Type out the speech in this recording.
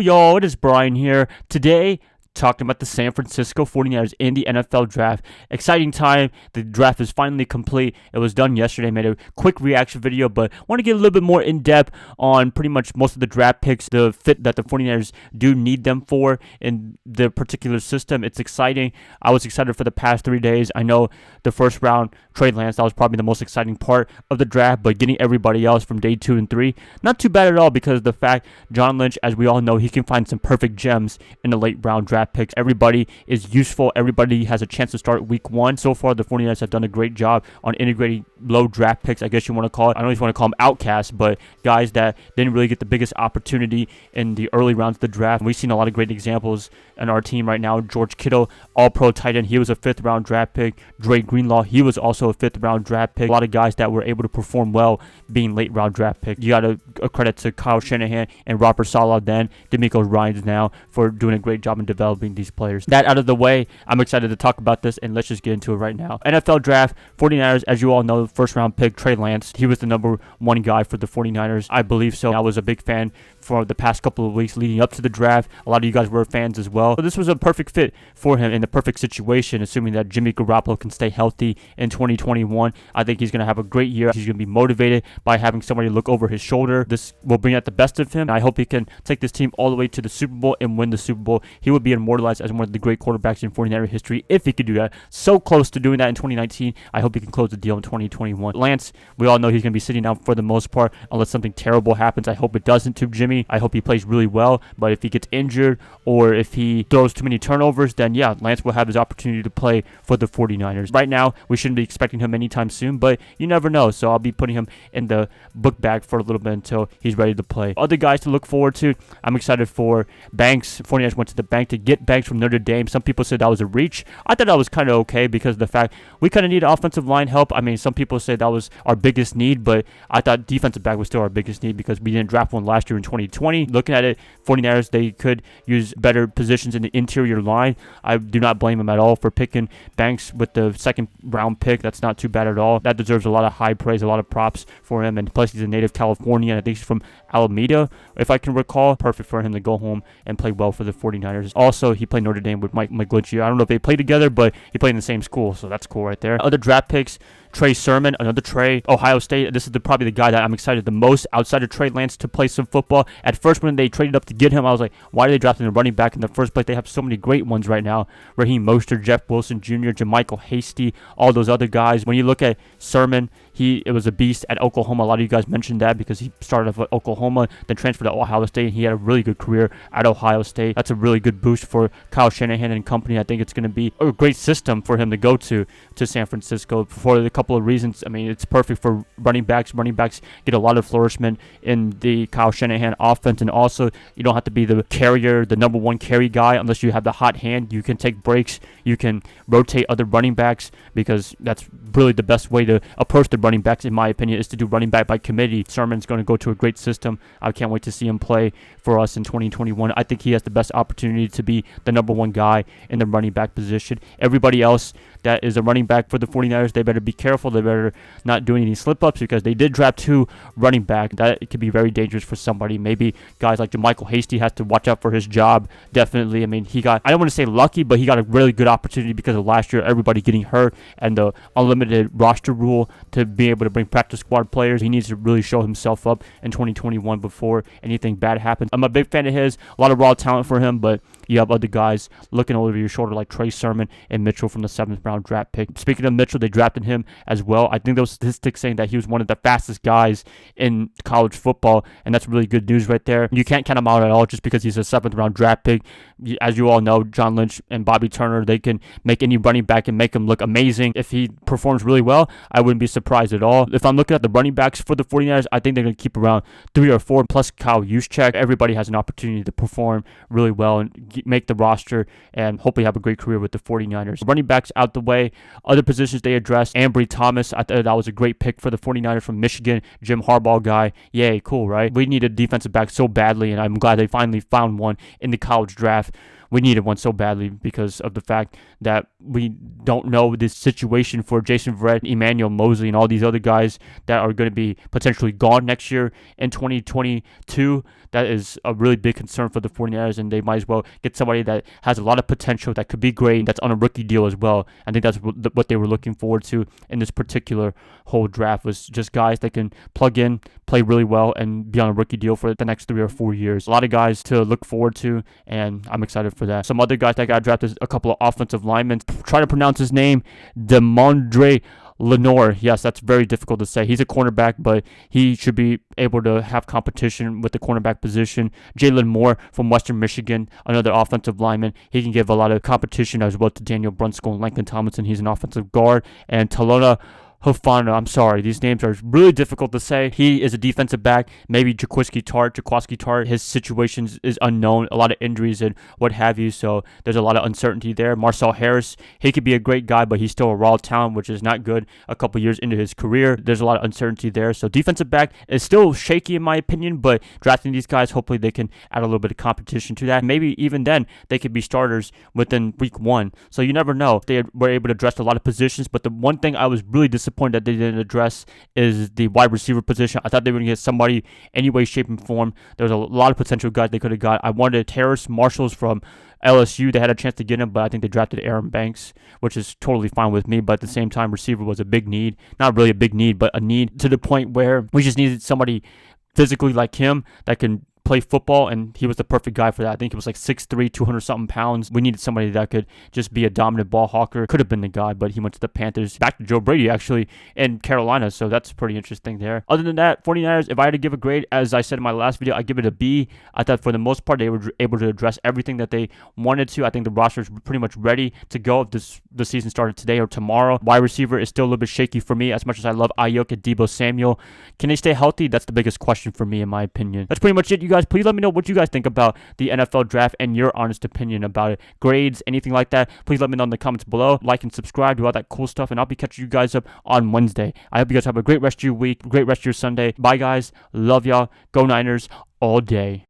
Yo, it is Brian here. Today, talking about the San Francisco 49ers in the NFL draft. Exciting time. The draft is finally complete. It was done yesterday. I made a quick reaction video, but want to get a little bit more in depth on pretty much most of the draft picks, the fit that the 49ers do need them for in the particular system. It's exciting. I was excited for the past 3 days. I know the first round, Trey Lance, that was probably the most exciting part of the draft, but getting everybody else from day 2 and 3, not too bad at all, because the fact John Lynch, as we all know, he can find some perfect gems in the late round draft picks. Everybody is useful. Everybody has a chance to start week 1. So far, the 49ers have done a great job on integrating low draft picks, I guess you want to call it. I don't know if you want to call them outcasts, but guys that didn't really get the biggest opportunity in the early rounds of the draft. We've seen a lot of great examples in our team right now. George Kittle, all-pro tight end, he was a 5th round draft pick. Dre Greenlaw, he was also a 5th round draft pick. A lot of guys that were able to perform well being late round draft picks. You got a credit to Kyle Shanahan and Robert Saleh then, DeMeco Ryans now, for doing a great job in developing these players. That out of the way, I'm excited to talk about this, and let's just get into it right now. NFL draft, 49ers, as you all know, first round pick, Trey Lance. He was the number 1 guy for the 49ers. I believe so. I was a big fan for the past couple of weeks leading up to the draft. A lot of you guys were fans as well. So this was a perfect fit for him in the perfect situation, assuming that Jimmy Garoppolo can stay healthy in 2021. I think he's going to have a great year. He's going to be motivated by having somebody look over his shoulder. This will bring out the best of him. I hope he can take this team all the way to the Super Bowl and win the Super Bowl. He would be immortalized as one of the great quarterbacks in 49er history if he could do that. So close to doing that in 2019. I hope he can close the deal in 2021. Lance, we all know he's going to be sitting out for the most part unless something terrible happens. I hope it doesn't to Jimmy. I hope he plays really well, but if he gets injured or if he throws too many turnovers, then yeah, Lance will have his opportunity to play for the 49ers. Right now, we shouldn't be expecting him anytime soon, but you never know, so I'll be putting him in the book bag for a little bit until he's ready to play. Other guys to look forward to, I'm excited for Banks. 49ers went to the bank to get Banks from Notre Dame. Some people said that was a reach. I thought that was kind of okay because of the fact we kind of need offensive line help. I mean, some people say that was our biggest need, but I thought defensive back was still our biggest need because we didn't draft one last year in 2020. Looking at it, 49ers, they could use better positions in the interior line. I do not blame them at all for picking Banks with the 2nd round pick. That's not too bad at all. That deserves a lot of high praise, a lot of props for him. And plus, he's a native Californian. I think he's from Alameda, if I can recall. Perfect for him to go home and play well for the 49ers. Also, he played Notre Dame with Mike McGlinchey. I don't know if they played together, but he played in the same school, so that's cool right there. Other draft picks, Trey Sermon, another Trey, Ohio State. This is probably the guy that I'm excited the most outside of Trey Lance to play some football. At first, when they traded up to get him, I was like, why are they drafting a running back in the first place? They have so many great ones right now. Raheem Mostert, Jeff Wilson Jr., JaMycal Hasty, all those other guys. When you look at Sermon, it was a beast at Oklahoma. A lot of you guys mentioned that because he started off at Oklahoma, then transferred to Ohio State, and he had a really good career at Ohio State. That's a really good boost for Kyle Shanahan and company. I think it's going to be a great system for him to go to San Francisco for a couple of reasons. I mean, it's perfect for running backs. Running backs get a lot of flourishment in the Kyle Shanahan offense, and also you don't have to be the carrier, the number 1 carry guy unless you have the hot hand. You can take breaks. You can rotate other running backs because that's really the best way to approach the running backs, in my opinion, is to do running back by committee. Sermon's going to go to a great system. I can't wait to see him play for us in 2021. I think he has the best opportunity to be the number 1 guy in the running back position. Everybody else that is a running back for the 49ers, they better be careful. They better not do any slip-ups because they did draft 2 running back. That it could be very dangerous for somebody. Maybe guys like JaMycal Hasty has to watch out for his job. Definitely. I mean, I don't want to say lucky, but he got a really good opportunity because of last year, everybody getting hurt and the unlimited roster rule to be able to bring practice squad players. He needs to really show himself up in 2021 before anything bad happens. I'm a big fan of his. A lot of raw talent for him, but you have other guys looking over your shoulder like Trey Sermon and Mitchell from the 7th round draft pick. Speaking of Mitchell, they drafted him as well. I think those statistics saying that he was one of the fastest guys in college football, and that's really good news right there. You can't count him out at all just because he's a 7th round draft pick. As you all know, John Lynch and Bobby Turner, they can make any running back and make him look amazing. If he performs really well, I wouldn't be surprised at all. If I'm looking at the running backs for the 49ers, I think they're going to keep around 3 or 4 plus Kyle Juszczyk. Everybody has an opportunity to perform really well and make the roster and hopefully have a great career with the 49ers. Running backs out the way. Other positions they addressed, Ambry Thomas, I thought that was a great pick for the 49ers from Michigan. Jim Harbaugh guy. Yay, cool, right? We need a defensive back so badly, and I'm glad they finally found one in the college draft. we needed one so badly because of the fact that we don't know this situation for Jason Verrett, Emmanuel Mosley, and all these other guys that are going to be potentially gone next year in 2022. That is a really big concern for the 49ers, and they might as well get somebody that has a lot of potential, that could be great, that's on a rookie deal as well. I think that's what they were looking forward to in this particular whole draft, was just guys that can plug in, play really well, and be on a rookie deal for the next 3 or 4 years. A lot of guys to look forward to, and I'm excited for that. Some other guys that got drafted, a couple of offensive linemen. Try to pronounce his name, Demondre Lenore. Yes, that's very difficult to say. He's a cornerback, but he should be able to have competition with the cornerback position. Jalen Moore from Western Michigan, another offensive lineman. He can give a lot of competition as well to Daniel Brunskill and Langston Tomlinson. He's an offensive guard. And Talona Hofana, I'm sorry, these names are really difficult to say. He is a defensive back, maybe Jaquiski Tart. His situation is unknown, a lot of injuries and what have you, so there's a lot of uncertainty there. Marcel Harris, he could be a great guy, but he's still a raw talent, which is not good a couple years into his career. There's a lot of uncertainty there, so defensive back is still shaky in my opinion, but drafting these guys, hopefully they can add a little bit of competition to that. Maybe even then, they could be starters within week 1, so you never know. They were able to address a lot of positions, but the one thing I was really disappointed that they didn't address is the wide receiver position. I thought they were going to get somebody any way, shape, and form. There was a lot of potential guys they could have got. I wanted Terrace Marshalls from LSU. They had a chance to get him, but I think they drafted Aaron Banks, which is totally fine with me. But at the same time, receiver was a big need. Not really a big need, but a need to the point where we just needed somebody physically like him that can play football, and he was the perfect guy for that. I think he was like 6'3", 200-something pounds. We needed somebody that could just be a dominant ball hawker. Could have been the guy, but he went to the Panthers. Back to Joe Brady, actually, in Carolina, so that's pretty interesting there. Other than that, 49ers, if I had to give a grade, as I said in my last video, I give it a B. I thought for the most part, they were able to address everything that they wanted to. I think the roster is pretty much ready to go if the season started today or tomorrow. Wide receiver is still a little bit shaky for me, as much as I love Ayuk and Deebo Samuel. Can they stay healthy? That's the biggest question for me, in my opinion. That's pretty much it, you guys. Please let me know what you guys think about the NFL draft and your honest opinion about it. Grades, anything like that, please let me know in the comments below. Like and subscribe, do all that cool stuff, and I'll be catching you guys up on Wednesday. I hope you guys have a great rest of your week, great rest of your Sunday. Bye, guys. Love y'all. Go Niners all day.